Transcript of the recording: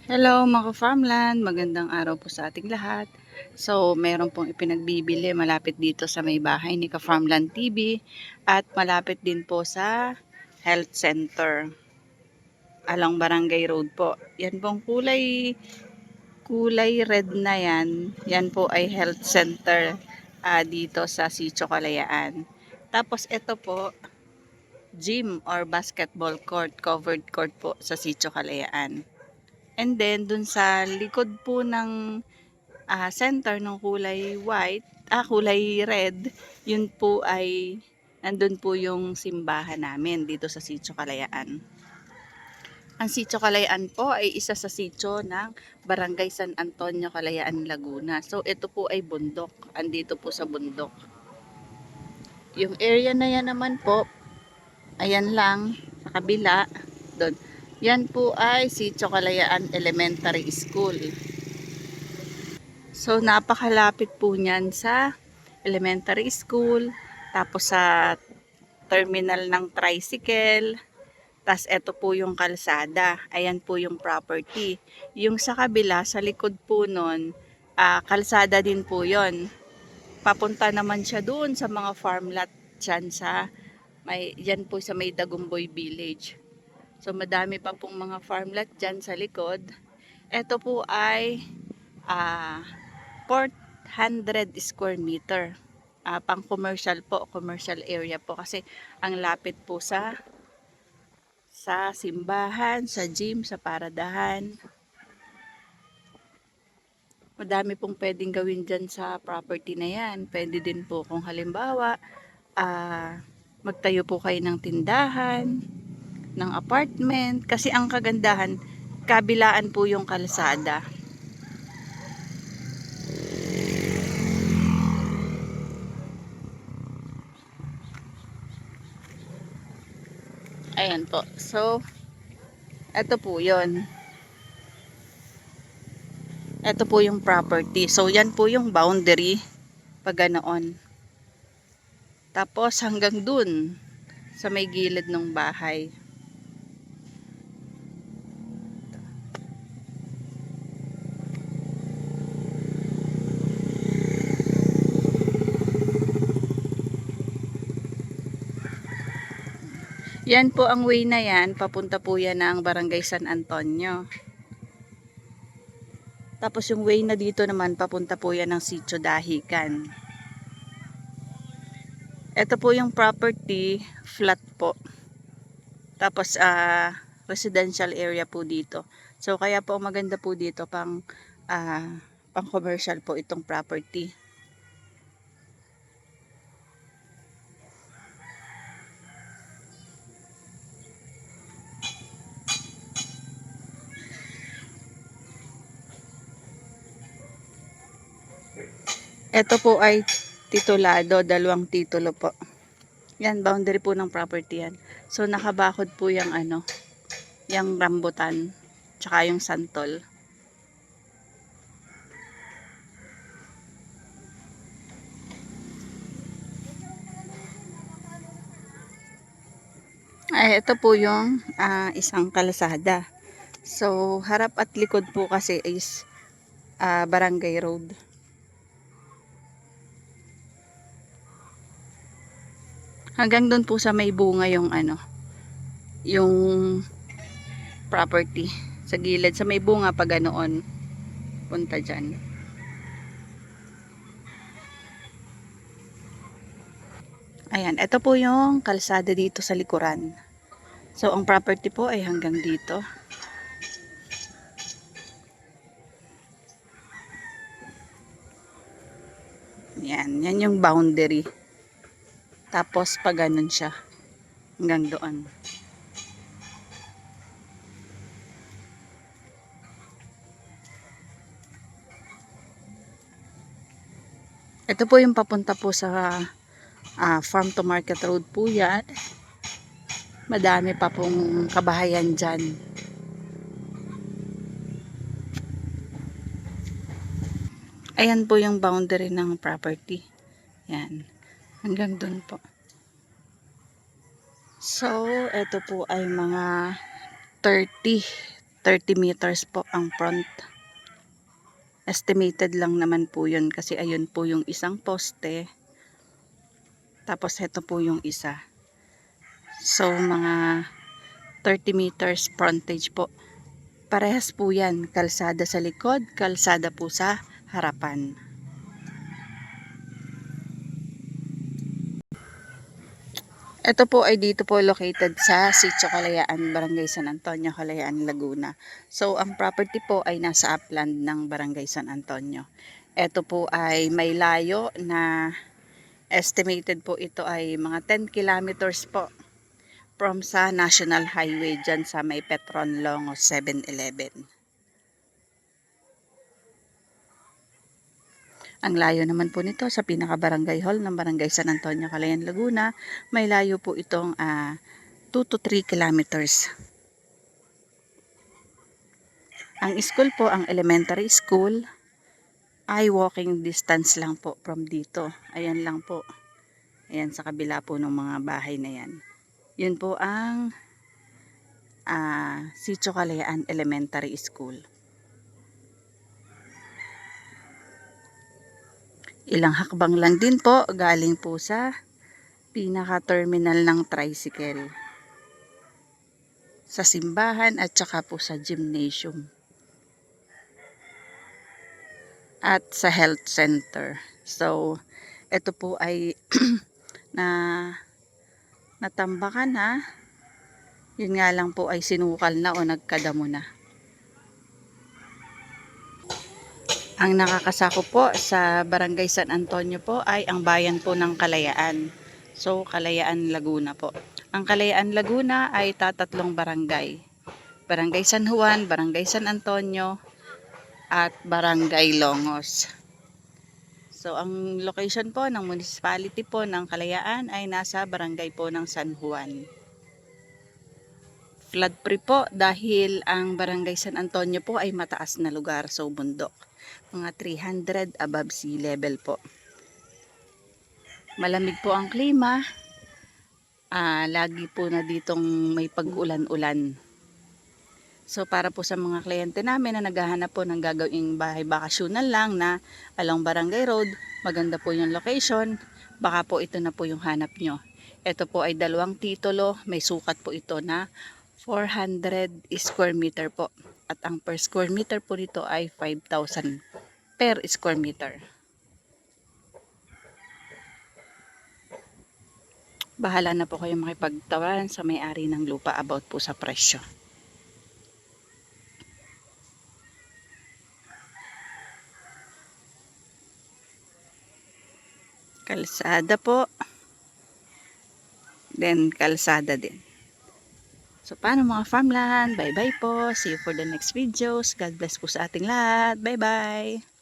Hello mga farmland, magandang araw po sa ating lahat. So, meron pong ipinagbibili malapit dito sa may bahay ni Ka-Farmland TV at malapit din po sa health center along Barangay Road po. Yan pong kulay red na yan. Yan po ay health center dito sa Sitio Kalayaan. Tapos ito po, gym or basketball court, covered court po sa Sitio Kalayaan. And then, dun sa likod po ng center ng kulay white, kulay red, yun po ay, nandun po yung simbahan namin dito sa Sitio Kalayaan. Ang Sitio Kalayaan po ay isa sa sitio ng Barangay San Antonio, Kalayaan, Laguna. So, ito po ay bundok. Andito po sa bundok. Yung area na yan naman po, ayan lang, sa kabila, doon. Yan po ay Sitio Kalayaan Elementary School. So, napakalapit po niyan sa elementary school, tapos sa terminal ng tricycle, tas eto po yung kalsada. Ayan po yung property. Yung sa kabila, sa likod po nun, kalsada din po yon. Papunta naman siya doon sa mga farm lot dyan sa yan po sa may Dagumboy Village. So, madami pa pong mga farm lot dyan sa likod. Ito po ay ah, 400 square meter. Pang commercial po, commercial area po kasi ang lapit po sa simbahan, sa gym, sa paradahan. Madami pong pwedeng gawin dyan sa property na yan. Pwede din po kung halimbawa, magtayo po kayo ng tindahan, ng apartment. Kasi ang kagandahan, kabilaan po yung kalsada. Ayan po. So, ito po yon. Ito po yung property. So, yan po yung boundary pag ganoon. Tapos, hanggang dun sa may gilid ng bahay. Yan po ang way na yan. Papunta po yan ng Barangay San Antonio. Tapos yung way na dito naman, papunta po yan ng Sitio Dahican. Ito po yung property, flat po. Tapos residential area po dito. So kaya po maganda po dito pang commercial po itong property. Ito po ay titulado, dalawang titulo po. Yan, boundary po ng property yan. So nakabakod po yung yung rambutan, tsaka yung santol. Ay, ito po yung isang kalsada. So, harap at likod po kasi is Barangay Road. Hanggang doon po sa may bunga yung yung property. Sa gilid, sa may bunga pa ganoon. Punta dyan. Ayan, ito po yung kalsada dito sa likuran. So, ang property po ay hanggang dito. Yan yung boundary. Tapos, pa ganun siya. Hanggang doon. Ito po yung papunta po sa farm to market road po yan. Madami pa pong kabahayan dyan. Ayan po yung boundary ng property. Yan. Hanggang dun po. So, ito po ay mga 30 30 meters po ang front. Estimated lang naman po yun kasi ayun po yung isang poste. Tapos ito po yung isa. So mga 30 meters frontage po. Parehas po yan. Kalsada sa likod, kalsada po sa harapan. Ito po ay dito po located sa Sitio Kalayaan, Barangay San Antonio, Kalayaan, Laguna. So, ang property po ay nasa upland ng Barangay San Antonio. Ito po ay may layo na estimated po ito ay mga 10 kilometers po from sa National Highway dyan sa may Petron Longos 7-Eleven. Ang layo naman po nito sa pinaka-barangay hall ng Barangay San Antonio, Calayan, Laguna, may layo po itong 2 to 3 kilometers. Ang school po, ang elementary school, ay walking distance lang po from dito. Ayan lang po. Ayan sa kabila po ng mga bahay na yan. Yun po ang Sitio Kalayaan Elementary School. Ilang hakbang lang din po galing po sa pinaka-terminal ng tricycle. Sa simbahan at saka po sa gymnasium. At sa health center. So, ito po ay natambakan ha. Yun nga lang po ay sinukal na o nagkadamo na. Ang nakakasako po sa Barangay San Antonio po ay ang bayan po ng Kalayaan. So, Kalayaan, Laguna po. Ang Kalayaan, Laguna ay tatlong barangay. Barangay San Juan, Barangay San Antonio, at Barangay Longos. So, ang location po ng municipality po ng Kalayaan ay nasa barangay po ng San Juan. Flood free po dahil ang Barangay San Antonio po ay mataas na lugar, so bundok. Mga 300 above sea level po. Malamig po ang klima. Lagi po na ditong may pag-ulan-ulan. So para po sa mga kliyente namin na naghahanap po ng gagawing bahay bakasyonan lang na along Barangay Road, maganda po yung location, baka po ito na po yung hanap nyo. Ito po ay 2 titulo, may sukat po ito na 400 square meter po. At ang per square meter po nito ay 5,000 per square meter. Bahala na po kayo makipagtawaran sa may-ari ng lupa about po sa presyo. Kalsada po. Then kalsada din. So, paano mga farmland? Bye-bye po. See you for the next videos. God bless po sa ating lahat. Bye-bye.